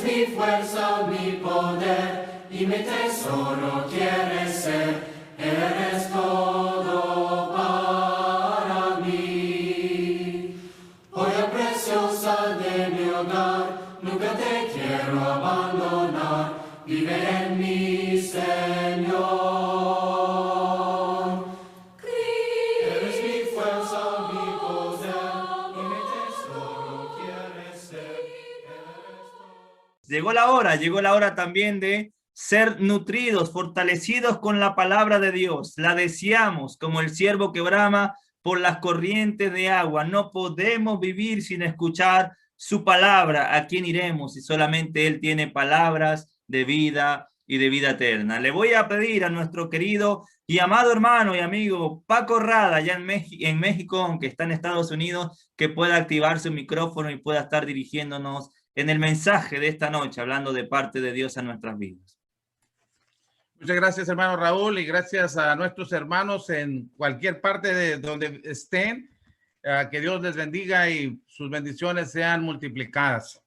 mi fuerza, mi poder, y mi tesoro quieres ser. Eres todo para mí. Joya preciosa de mi hogar, nunca te quiero abandonar. Vive en mí, Señor. Eres mi fuerza, mi poder, y mi tesoro quieres ser. Llegó la hora también de ser nutridos, fortalecidos con la palabra de Dios. La deseamos como el ciervo que brama por las corrientes de agua. No podemos vivir sin escuchar su palabra. ¿A quién iremos si solamente Él tiene palabras de vida y de vida eterna? Le voy a pedir a nuestro querido y amado hermano y amigo Paco Rada, allá en México, aunque está en Estados Unidos, que pueda activar su micrófono y pueda estar dirigiéndonos en el mensaje de esta noche, hablando de parte de Dios a nuestras vidas. Muchas gracias, hermano Raúl, y gracias a nuestros hermanos en cualquier parte de donde estén. Que Dios les bendiga y sus bendiciones sean multiplicadas.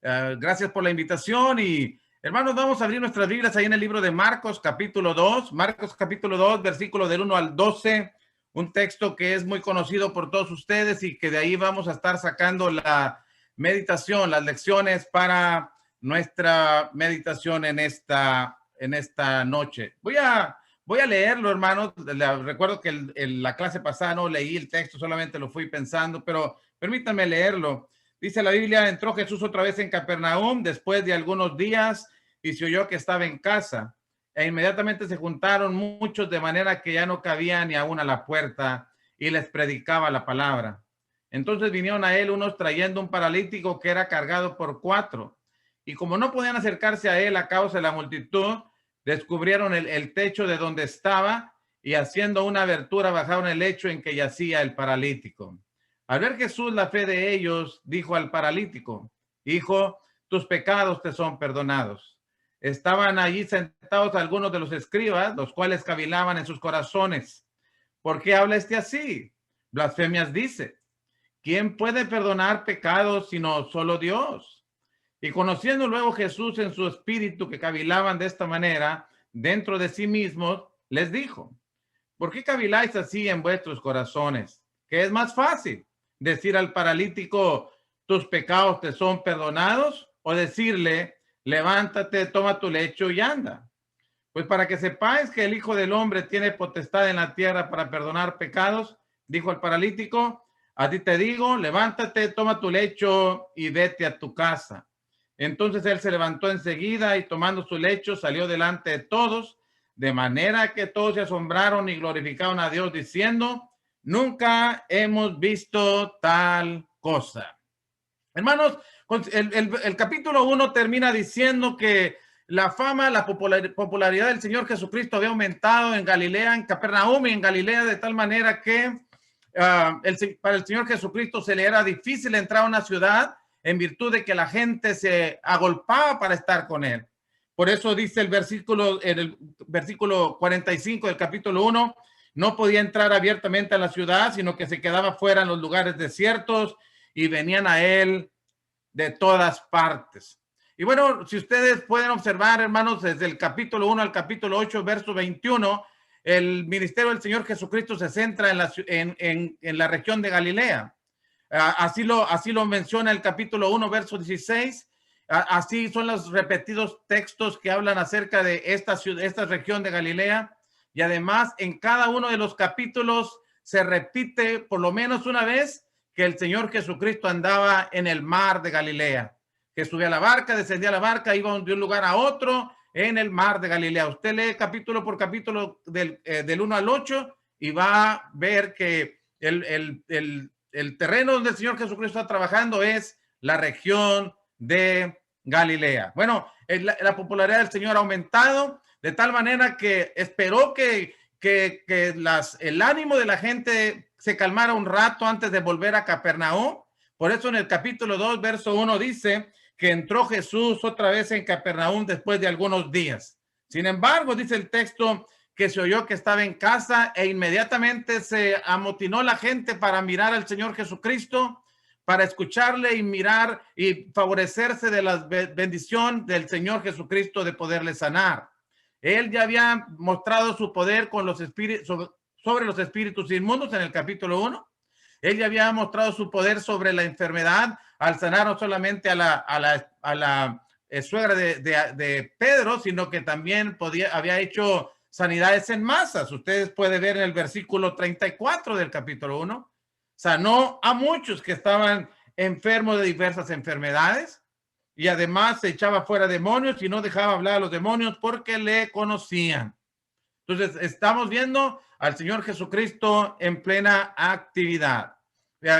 Gracias por la invitación y, hermanos, vamos a abrir nuestras Biblias ahí en el libro de Marcos, capítulo 2. Marcos, capítulo 2, versículo del 1 al 12. Un texto que es muy conocido por todos ustedes y que de ahí vamos a estar sacando la meditación, las lecciones para nuestra meditación en esta noche. Voy a leerlo, hermanos. Recuerdo que en la clase pasada no leí el texto, solamente lo fui pensando, pero permítanme leerlo. Dice la Biblia: entró Jesús otra vez en Capernaum después de algunos días y se oyó que estaba en casa. E inmediatamente se juntaron muchos de manera que ya no cabía ni aún a la puerta, y les predicaba la palabra. Entonces vinieron a él unos trayendo un paralítico que era cargado por 4. Y como no podían acercarse a él a causa de la multitud, descubrieron el techo de donde estaba y haciendo una abertura bajaron el lecho en que yacía el paralítico. Al ver Jesús la fe de ellos, dijo al paralítico: hijo, tus pecados te son perdonados. Estaban allí sentados algunos de los escribas, los cuales cavilaban en sus corazones: ¿por qué habla este así? Blasfemias dice. ¿Quién puede perdonar pecados sino solo Dios? Y conociendo luego Jesús en su espíritu que cavilaban de esta manera dentro de sí mismos, les dijo: ¿por qué caviláis así en vuestros corazones? ¿Qué es más fácil? ¿Decir al paralítico, tus pecados te son perdonados? ¿O decirle, levántate, toma tu lecho y anda? Pues para que sepáis que el Hijo del Hombre tiene potestad en la tierra para perdonar pecados, dijo al paralítico, a ti te digo, levántate, toma tu lecho y vete a tu casa. Entonces él se levantó enseguida y tomando su lecho salió delante de todos, de manera que todos se asombraron y glorificaron a Dios diciendo: nunca hemos visto tal cosa. Hermanos, el capítulo 1 termina diciendo que la fama, la popularidad del Señor Jesucristo había aumentado en Galilea, en Capernaum y en Galilea, de tal manera que para el Señor Jesucristo se le era difícil entrar a una ciudad en virtud de que la gente se agolpaba para estar con él. Por eso dice en el versículo 45 del capítulo 1, no podía entrar abiertamente a la ciudad, sino que se quedaba fuera en los lugares desiertos y venían a él de todas partes. Y bueno, si ustedes pueden observar, hermanos, desde el capítulo 1 al capítulo 8, verso 21, el ministerio del Señor Jesucristo se centra en la región de Galilea. Así lo menciona el capítulo 1, verso 16. Así son los repetidos textos que hablan acerca de esta región de Galilea. Y además, en cada uno de los capítulos se repite por lo menos una vez que el Señor Jesucristo andaba en el mar de Galilea, que subía a la barca, descendía a la barca, iba de un lugar a otro en el mar de Galilea. Usted lee capítulo por capítulo del 1 al 8 y va a ver que el terreno donde el Señor Jesucristo está trabajando es la región de Galilea. Bueno, la popularidad del Señor ha aumentado de tal manera que esperó que el ánimo de la gente se calmara un rato antes de volver a Capernaum. Por eso en el capítulo 2, verso 1 dice que entró Jesús otra vez en Capernaum después de algunos días. Sin embargo, dice el texto que se oyó que estaba en casa e inmediatamente se amotinó la gente para mirar al Señor Jesucristo, para escucharle y mirar y favorecerse de la bendición del Señor Jesucristo de poderle sanar. Él ya había mostrado su poder con los espíritus, sobre los espíritus inmundos en el capítulo 1. Él ya había mostrado su poder sobre la enfermedad al sanar no solamente a la suegra de Pedro, sino que también había hecho sanidades en masas. Ustedes pueden ver en el versículo 34 del capítulo 1. Sanó a muchos que estaban enfermos de diversas enfermedades y además se echaba fuera demonios y no dejaba hablar a los demonios porque le conocían. Entonces, estamos viendo al Señor Jesucristo en plena actividad.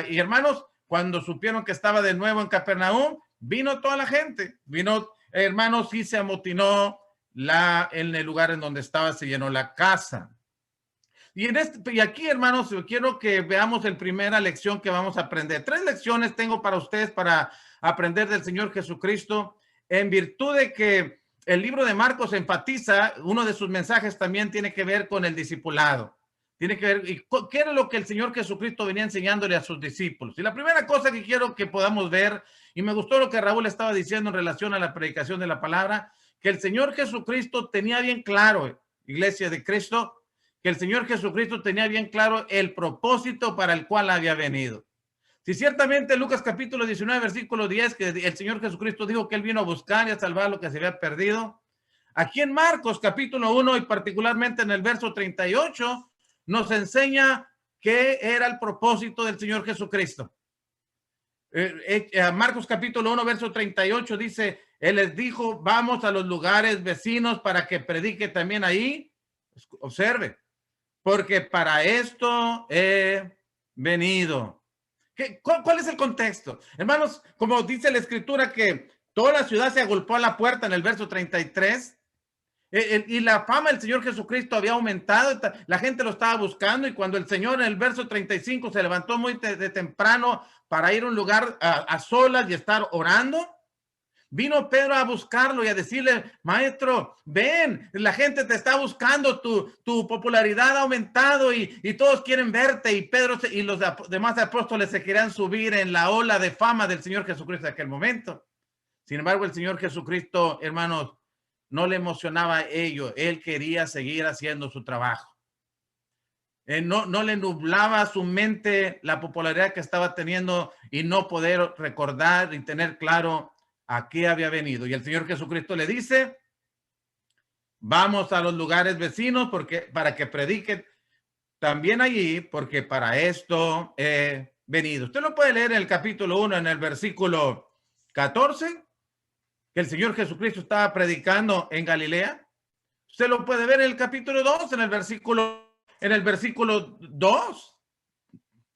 Y hermanos, cuando supieron que estaba de nuevo en Capernaum, vino toda la gente. Vino, hermanos, y se amotinó en el lugar en donde estaba, se llenó la casa. Y aquí, hermanos, quiero que veamos la primera lección que vamos a aprender. 3 lecciones tengo para ustedes para aprender del Señor Jesucristo, en virtud de que el libro de Marcos enfatiza, uno de sus mensajes también tiene que ver con el discipulado. Tiene que ver, ¿qué era lo que el Señor Jesucristo venía enseñándole a sus discípulos? Y la primera cosa que quiero que podamos ver, y me gustó lo que Raúl estaba diciendo en relación a la predicación de la palabra, que el Señor Jesucristo tenía bien claro, Iglesia de Cristo, que el Señor Jesucristo tenía bien claro el propósito para el cual había venido. Si ciertamente Lucas capítulo 19, versículo 10, que el Señor Jesucristo dijo que Él vino a buscar y a salvar lo que se había perdido. Aquí en Marcos capítulo 1 y particularmente en el verso 38, nos enseña qué era el propósito del Señor Jesucristo. Marcos capítulo 1, verso 38 dice, Él les dijo, vamos a los lugares vecinos para que predique también ahí. Observe, porque para esto he venido. ¿Cuál es el contexto? Hermanos, como dice la escritura que toda la ciudad se agolpó a la puerta en el verso 33, y la fama del Señor Jesucristo había aumentado, la gente lo estaba buscando, y cuando el Señor en el verso 35 se levantó muy de temprano para ir a un lugar a solas y estar orando, vino Pedro a buscarlo y a decirle, maestro, ven, la gente te está buscando, tu popularidad ha aumentado y todos quieren verte. Y Pedro y los demás apóstoles se querían subir en la ola de fama del Señor Jesucristo en aquel momento. Sin embargo, el Señor Jesucristo, hermanos, no le emocionaba ello. Él quería seguir haciendo su trabajo. No le nublaba su mente la popularidad que estaba teniendo y no poder recordar y tener claro a qué había venido. Y el Señor Jesucristo le dice, vamos a los lugares vecinos para que prediquen también allí, porque para esto he venido. Usted lo puede leer en el capítulo 1, en el versículo 14, que el Señor Jesucristo estaba predicando en Galilea. Usted lo puede ver en el capítulo 2, en el versículo 2,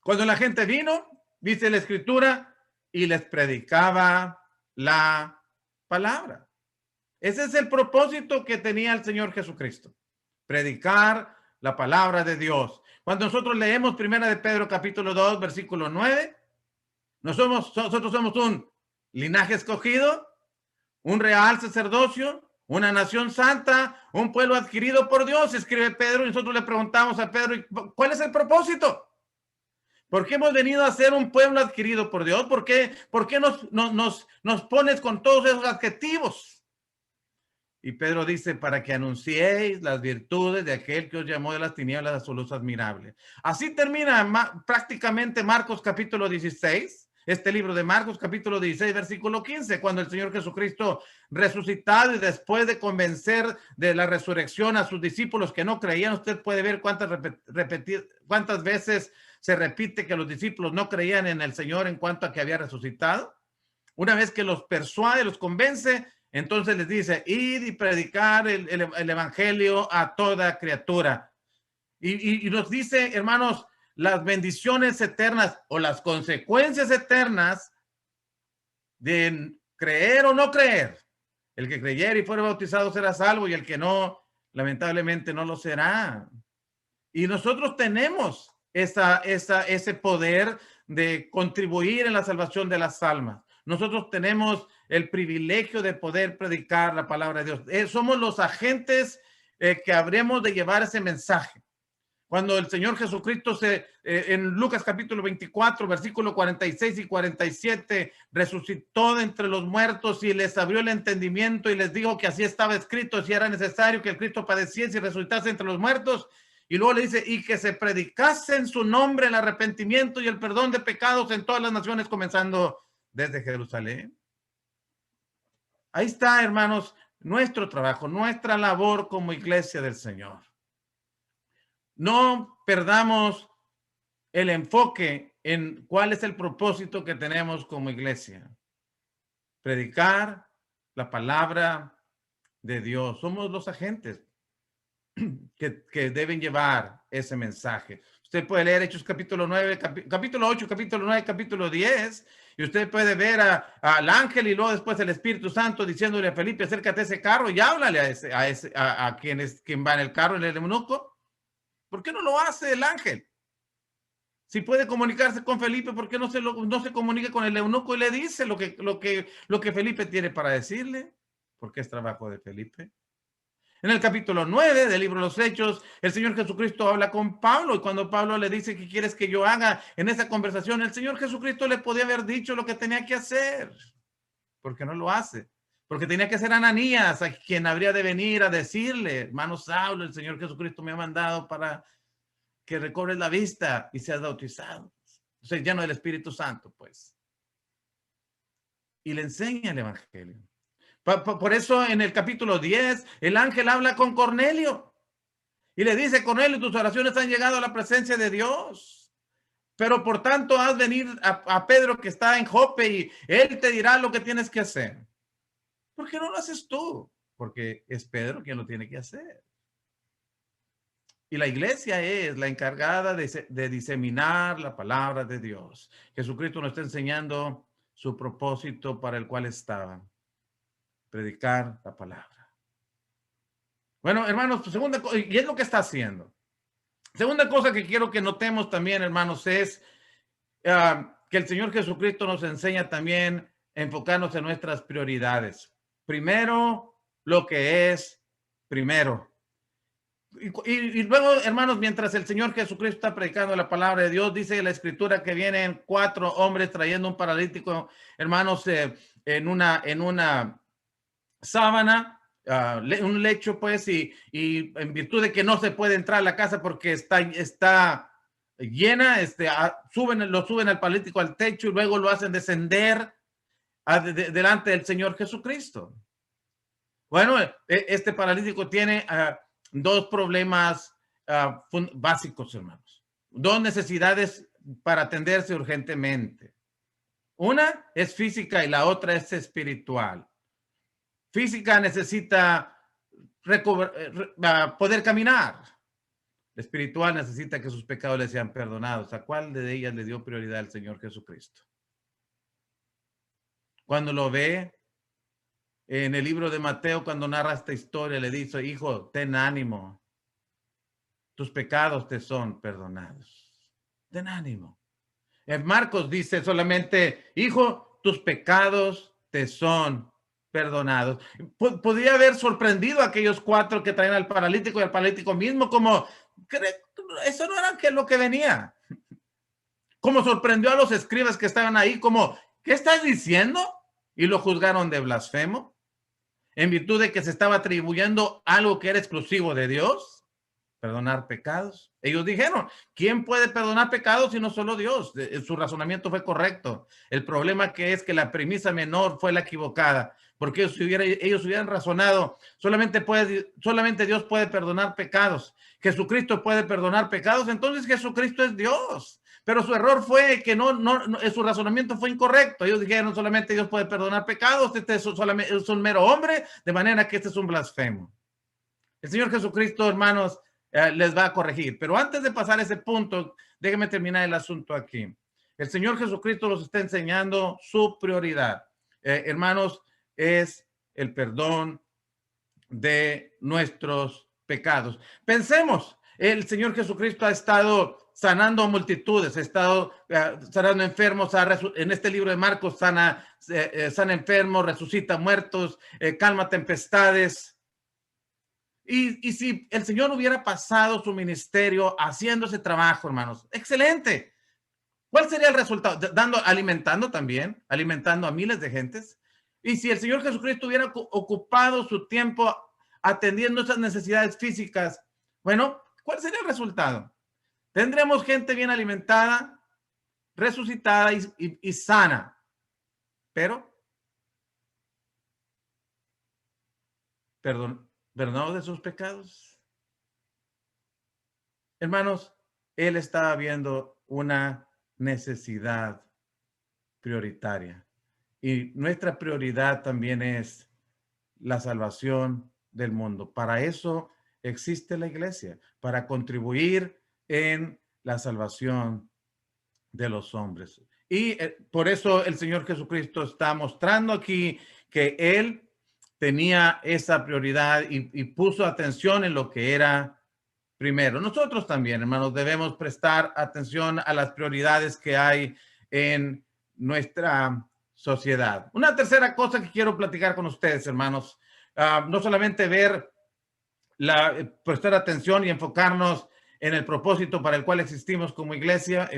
cuando la gente vino, dice la escritura, y les predicaba la palabra. Ese es el propósito que tenía el Señor Jesucristo, predicar la palabra de Dios. Cuando nosotros leemos Primera de Pedro capítulo 2, versículo 9, nosotros somos un linaje escogido, un real sacerdocio, una nación santa, un pueblo adquirido por Dios, escribe Pedro, y nosotros le preguntamos a Pedro, ¿cuál es el propósito? ¿Por qué hemos venido a ser un pueblo adquirido por Dios? ¿Por qué nos pones con todos esos adjetivos? Y Pedro dice, para que anunciéis las virtudes de aquel que os llamó de las tinieblas a su luz admirable. Así termina prácticamente Marcos capítulo 16, este libro de Marcos capítulo 16, versículo 15, cuando el Señor Jesucristo resucitado y después de convencer de la resurrección a sus discípulos que no creían, usted puede ver cuántas veces se repite que los discípulos no creían en el Señor en cuanto a que había resucitado. Una vez que los persuade, los convence, entonces les dice, id y predicar el evangelio a toda criatura. Y nos dice, hermanos, las bendiciones eternas o las consecuencias eternas de creer o no creer. El que creyere y fuere bautizado será salvo, y el que no, lamentablemente no lo será. Y nosotros tenemos ese poder de contribuir en la salvación de las almas. Nosotros tenemos el privilegio de poder predicar la palabra de Dios. Somos los agentes que habremos de llevar ese mensaje. Cuando el Señor Jesucristo en Lucas capítulo 24, versículo 46 y 47, resucitó de entre los muertos y les abrió el entendimiento y les dijo que así estaba escrito, si era necesario que el Cristo padeciese y resucitase entre los muertos. Y luego le dice, y que se predicase en su nombre el arrepentimiento y el perdón de pecados en todas las naciones, comenzando desde Jerusalén. Ahí está, hermanos, nuestro trabajo, nuestra labor como iglesia del Señor. No perdamos el enfoque en cuál es el propósito que tenemos como iglesia. Predicar la palabra de Dios. Somos los agentes que deben llevar ese mensaje. Usted puede leer Hechos capítulo 9, capítulo 8, capítulo 9, capítulo 10, y usted puede ver al ángel y luego después el Espíritu Santo diciéndole a Felipe, acércate a ese carro y háblale a quien va en el carro, el eunuco. ¿Por qué no lo hace el ángel? Si puede comunicarse con Felipe, ¿por qué no se comunica con el eunuco y le dice lo que Felipe tiene para decirle? Porque es trabajo de Felipe. En el capítulo 9 del libro de los Hechos, el Señor Jesucristo habla con Pablo y cuando Pablo le dice ¿qué quieres que yo haga en esa conversación? El Señor Jesucristo le podía haber dicho lo que tenía que hacer. ¿Por qué no lo hace? Porque tenía que ser Ananías a quien habría de venir a decirle, hermano Saulo, el Señor Jesucristo me ha mandado para que recobres la vista y seas bautizado. O sea, lleno del Espíritu Santo, pues. Y le enseña el Evangelio. Por eso en el capítulo 10, el ángel habla con Cornelio y le dice, Cornelio, tus oraciones han llegado a la presencia de Dios. Pero por tanto, haz venir a Pedro que está en Jope y él te dirá lo que tienes que hacer. ¿Por qué no lo haces tú? Porque es Pedro quien lo tiene que hacer. Y la iglesia es la encargada de diseminar la palabra de Dios. Jesucristo nos está enseñando su propósito para el cual estaba. Predicar la palabra. Bueno, hermanos, segunda cosa, y es lo que está haciendo. Segunda cosa que quiero que notemos también, hermanos, es que el Señor Jesucristo nos enseña también a enfocarnos en nuestras prioridades. Primero, lo que es primero. Y luego, hermanos, mientras el Señor Jesucristo está predicando la palabra de Dios, dice la Escritura que vienen 4 hombres trayendo un paralítico, hermanos, en una sábana, un lecho, pues, y en virtud de que no se puede entrar a la casa porque está llena, lo suben al paralítico al techo y luego lo hacen descender delante del Señor Jesucristo. Bueno, este paralítico tiene 2 problemas básicos, hermanos. 2 necesidades para atenderse urgentemente. Una es física y la otra es espiritual. Física necesita poder caminar. Espiritual necesita que sus pecados le sean perdonados. ¿A cuál de ellas le dio prioridad el Señor Jesucristo? Cuando lo ve en el libro de Mateo, cuando narra esta historia, le dice, hijo, ten ánimo. Tus pecados te son perdonados. Ten ánimo. En Marcos dice solamente, hijo, tus pecados te son perdonados. Podría haber sorprendido a aquellos 4 que traen al paralítico y al paralítico mismo, como, eso no era lo que venía. Como sorprendió a los escribas que estaban ahí, como, ¿qué estás diciendo? Y lo juzgaron de blasfemo, en virtud de que se estaba atribuyendo algo que era exclusivo de Dios, perdonar pecados. Ellos dijeron, ¿quién puede perdonar pecados si no solo Dios? Su razonamiento fue correcto. El problema que es que la premisa menor fue la equivocada, porque ellos hubieran razonado, solamente Dios puede perdonar pecados. Jesucristo puede perdonar pecados, entonces Jesucristo es Dios. Pero su error fue que su razonamiento fue incorrecto. Ellos dijeron solamente Dios puede perdonar pecados, este es un mero hombre, de manera que este es un blasfemo. El Señor Jesucristo, hermanos, les va a corregir. Pero antes de pasar a ese punto, déjenme terminar el asunto aquí. El Señor Jesucristo nos está enseñando su prioridad. Hermanos, es el perdón de nuestros pecados. Pensemos, el Señor Jesucristo ha estado sanando multitudes, ha estado sanando enfermos, en este libro de Marcos sana enfermos, resucita muertos, calma tempestades. Y si el Señor hubiera pasado su ministerio haciendo ese trabajo, hermanos, excelente. ¿Cuál sería el resultado? Alimentando también, alimentando a miles de gentes. Y si el Señor Jesucristo hubiera ocupado su tiempo atendiendo esas necesidades físicas, bueno, ¿cuál sería el resultado? Tendremos gente bien alimentada, resucitada y sana. Pero, perdonados de sus pecados. Hermanos, Él estaba viendo una necesidad prioritaria. Y nuestra prioridad también es la salvación del mundo. Para eso existe la iglesia, para contribuir en la salvación de los hombres. Y por eso el Señor Jesucristo está mostrando aquí que Él tenía esa prioridad y puso atención en lo que era primero. Nosotros también, hermanos, debemos prestar atención a las prioridades que hay en nuestra sociedad. Una tercera cosa que quiero platicar con ustedes, hermanos, no solamente prestar atención y enfocarnos en el propósito para el cual existimos como iglesia,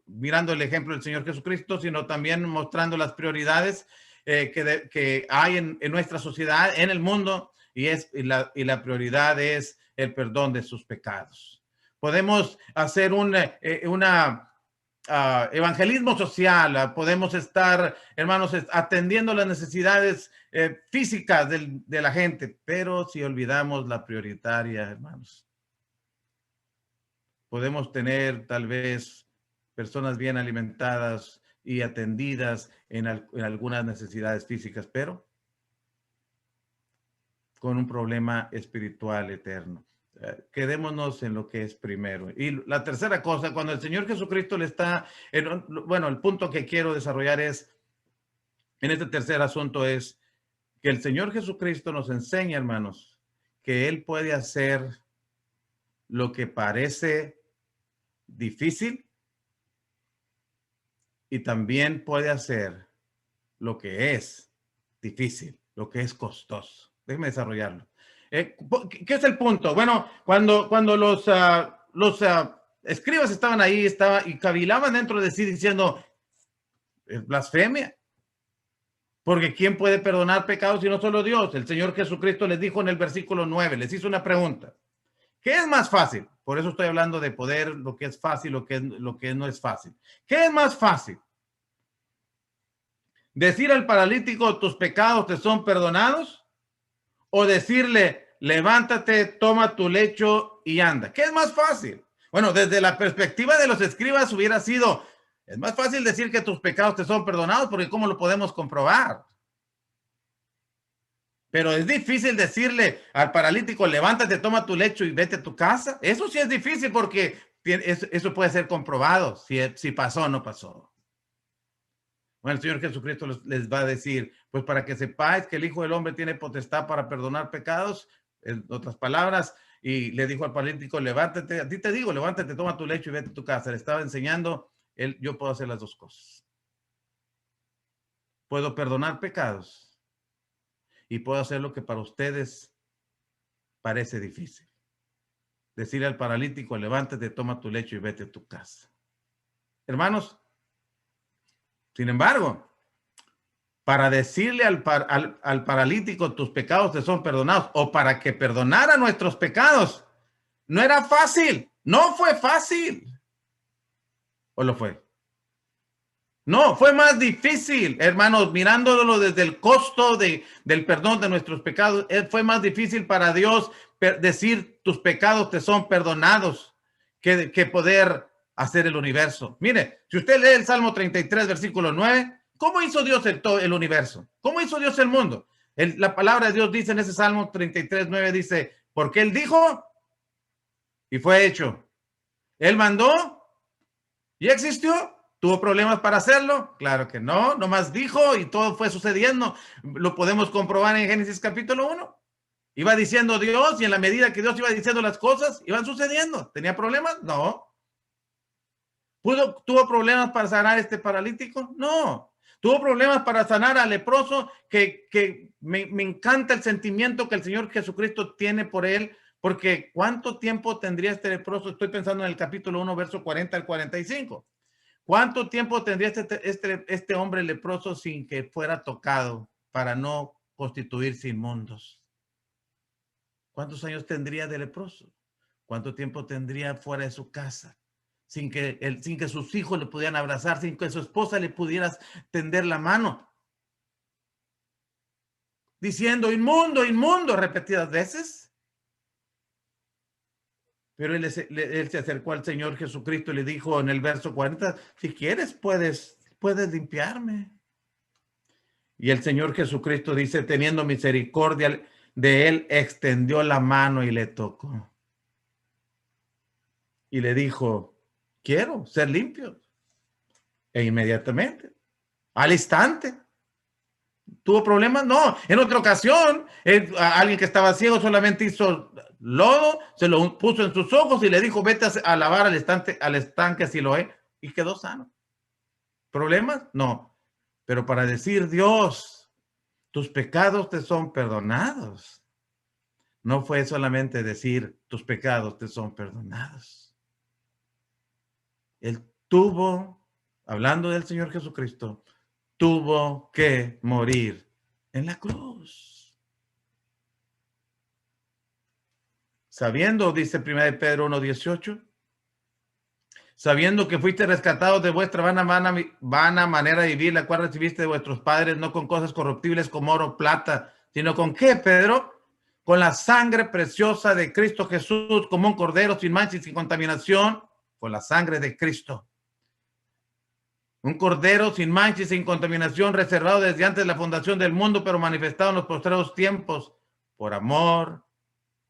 mirando el ejemplo del Señor Jesucristo, sino también mostrando las prioridades que hay en nuestra sociedad, en el mundo, y la prioridad es el perdón de sus pecados. Podemos hacer un evangelismo social, podemos estar, hermanos, atendiendo las necesidades físicas de la gente, pero si olvidamos la prioritaria, hermanos, podemos tener tal vez personas bien alimentadas y atendidas en algunas necesidades físicas, pero con un problema espiritual eterno. Quedémonos en lo que es primero. Y la tercera cosa, cuando el Señor Jesucristo le está, bueno, el punto que quiero desarrollar en este tercer asunto es que el Señor Jesucristo nos enseña, hermanos, que Él puede hacer lo que parece difícil y también puede hacer lo que es difícil, lo que es costoso. Déjeme desarrollarlo. ¿Qué es el punto? Bueno, cuando los escribas estaban ahí, y cavilaban dentro de sí diciendo, es blasfemia. Porque ¿quién puede perdonar pecados si no solo Dios? El Señor Jesucristo les dijo en el versículo 9, les hizo una pregunta. ¿Qué es más fácil? Por eso estoy hablando de poder, lo que es fácil, lo que no es fácil. ¿Qué es más fácil? ¿Decir al paralítico, tus pecados te son perdonados? ¿O decirle, levántate, toma tu lecho y anda? ¿Qué es más fácil? Bueno, desde la perspectiva de los escribas hubiera sido, es más fácil decir que tus pecados te son perdonados, porque ¿cómo lo podemos comprobar? Pero es difícil decirle al paralítico, levántate, toma tu lecho y vete a tu casa. Eso sí es difícil porque eso puede ser comprobado, si pasó o no pasó. Bueno, el Señor Jesucristo les va a decir, pues para que sepáis que el Hijo del Hombre tiene potestad para perdonar pecados, en otras palabras, y le dijo al paralítico, levántate, a ti te digo, levántate, toma tu lecho y vete a tu casa. Le estaba enseñando, yo puedo hacer las dos cosas. Puedo perdonar pecados y puedo hacer lo que para ustedes parece difícil. Decirle al paralítico, levántate, toma tu lecho y vete a tu casa. Hermanos, sin embargo, para decirle al paralítico, tus pecados te son perdonados, o para que perdonara nuestros pecados, no era fácil, no fue fácil. ¿O lo fue? No, fue más difícil, hermanos, mirándolo desde el costo del perdón de nuestros pecados. Fue más difícil para Dios decir tus pecados te son perdonados que poder hacer el universo. Mire, si usted lee el Salmo 33, versículo 9, ¿cómo hizo Dios el universo? ¿Cómo hizo Dios el mundo? La palabra de Dios dice en ese Salmo 33, 9, dice, porque Él dijo y fue hecho. Él mandó y existió. ¿Tuvo problemas para hacerlo? Claro que no, nomás dijo y todo fue sucediendo. Lo podemos comprobar en Génesis capítulo 1. Iba diciendo Dios y en la medida que Dios iba diciendo las cosas, iban sucediendo. ¿Tenía problemas? No. ¿Tuvo problemas para sanar a este paralítico? No. Tuvo problemas para sanar al leproso, que me encanta el sentimiento que el Señor Jesucristo tiene por él, porque ¿cuánto tiempo tendría este leproso? Estoy pensando en el capítulo 1, verso 40 al 45. ¿Cuánto tiempo tendría este hombre leproso sin que fuera tocado para no constituirse inmundos? ¿Cuántos años tendría de leproso? ¿Cuánto tiempo tendría fuera de su casa? Sin que sus hijos le pudieran abrazar, sin que su esposa le pudiera tender la mano. Diciendo, inmundo, inmundo, repetidas veces. Pero él se acercó al Señor Jesucristo y le dijo en el verso 40, si quieres puedes limpiarme. Y el Señor Jesucristo dice, teniendo misericordia de él, extendió la mano y le tocó. Y le dijo, quiero ser limpio. E inmediatamente, al instante. ¿Tuvo problemas? No. En otra ocasión, alguien que estaba ciego solamente hizo lodo, se lo puso en sus ojos y le dijo, vete a lavar al estanque Siloé, y quedó sano. ¿Problemas? No. Pero para decir, Dios, tus pecados te son perdonados. No fue solamente decir, tus pecados te son perdonados. Él tuvo, hablando del Señor Jesucristo, tuvo que morir en la cruz. Sabiendo, dice 1 Pedro 1:18, sabiendo que fuiste rescatados de vuestra vana manera de vivir, la cual recibiste de vuestros padres, no con cosas corruptibles como oro o plata, sino con ¿qué, Pedro? Con la sangre preciosa de Cristo Jesús, como un cordero sin mancha y sin contaminación, con la sangre de Cristo. Un cordero sin mancha y sin contaminación, reservado desde antes de la fundación del mundo, pero manifestado en los postreros tiempos, por amor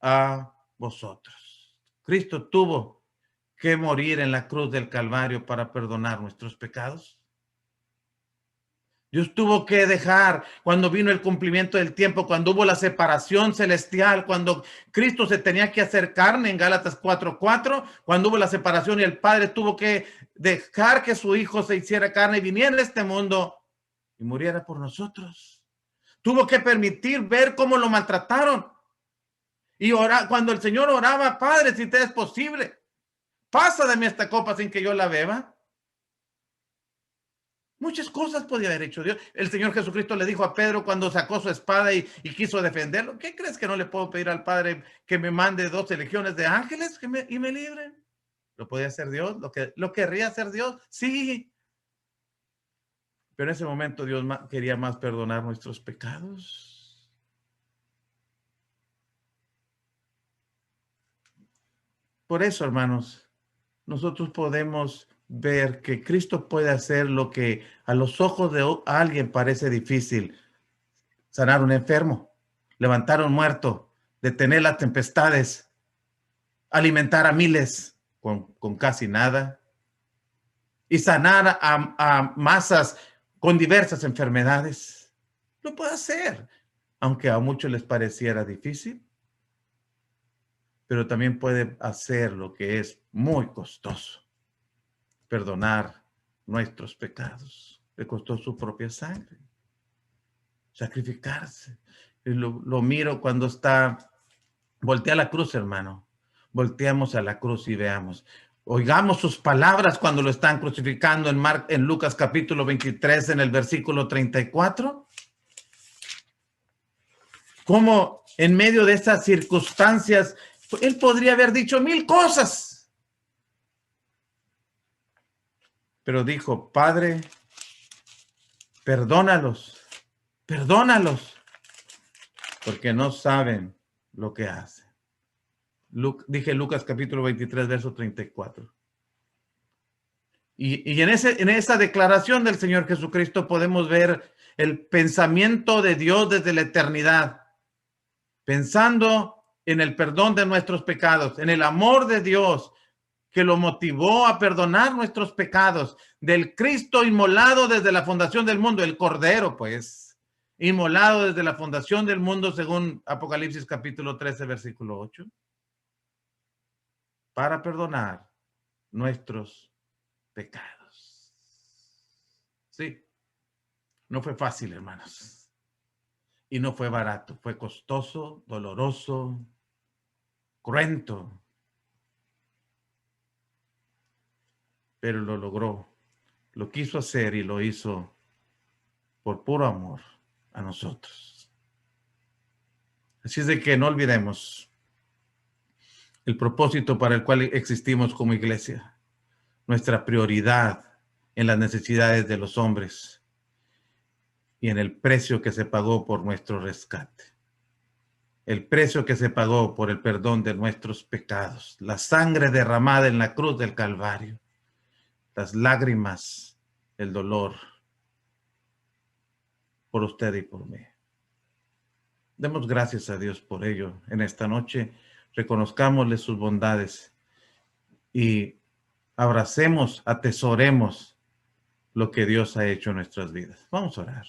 a vosotros. Cristo tuvo que morir en la cruz del Calvario para perdonar nuestros pecados. Dios tuvo que dejar, cuando vino el cumplimiento del tiempo, cuando hubo la separación celestial, cuando Cristo se tenía que hacer carne en Gálatas 4:4, cuando hubo la separación y el Padre tuvo que dejar que su Hijo se hiciera carne y viniera a este mundo y muriera por nosotros. Tuvo que permitir ver cómo lo maltrataron. Y cuando el Señor oraba, Padre, si te es posible, pasa de mí esta copa sin que yo la beba. Muchas cosas podía haber hecho Dios. El Señor Jesucristo le dijo a Pedro cuando sacó su espada y quiso defenderlo, ¿qué crees que no le puedo pedir al Padre que me mande 12 legiones de ángeles y me libren? ¿Lo podía hacer Dios? ¿Lo querría hacer Dios? Sí. Pero en ese momento Dios quería más perdonar nuestros pecados. Por eso, hermanos, nosotros podemos ver que Cristo puede hacer lo que a los ojos de alguien parece difícil: sanar a un enfermo, levantar a un muerto, detener las tempestades, alimentar a miles con casi nada y sanar a masas con diversas enfermedades. Lo puede hacer, aunque a muchos les pareciera difícil, pero también puede hacer lo que es muy costoso: perdonar nuestros pecados. Le costó su propia sangre, sacrificarse. Y lo miro cuando voltea a la cruz, hermano. Volteamos a la cruz y veamos. Oigamos sus palabras cuando lo están crucificando en Lucas capítulo 23, en el versículo 34. Cómo en medio de esas circunstancias, él podría haber dicho 1000 cosas. Pero dijo, Padre, perdónalos, porque no saben lo que hacen. Dije Lucas capítulo 23, verso 34. Y en esa declaración del Señor Jesucristo podemos ver el pensamiento de Dios desde la eternidad, pensando en el perdón de nuestros pecados, en el amor de Dios que lo motivó a perdonar nuestros pecados, del Cristo inmolado desde la fundación del mundo, el Cordero, pues, inmolado desde la fundación del mundo, según Apocalipsis capítulo 13, versículo 8, para perdonar nuestros pecados. Sí, No fue fácil, hermanos. Y no fue barato. Fue costoso, doloroso, cruento. Pero lo logró. Lo quiso hacer y lo hizo por puro amor a nosotros. Así es de que no olvidemos el propósito para el cual existimos como iglesia. Nuestra prioridad en las necesidades de los hombres y en el precio que se pagó por nuestro rescate. El precio que se pagó por el perdón de nuestros pecados. La sangre derramada en la cruz del Calvario. Las lágrimas, el dolor por usted y por mí. Demos gracias a Dios por ello en esta noche. Reconozcámosle sus bondades y abracemos, atesoremos lo que Dios ha hecho en nuestras vidas. Vamos a orar.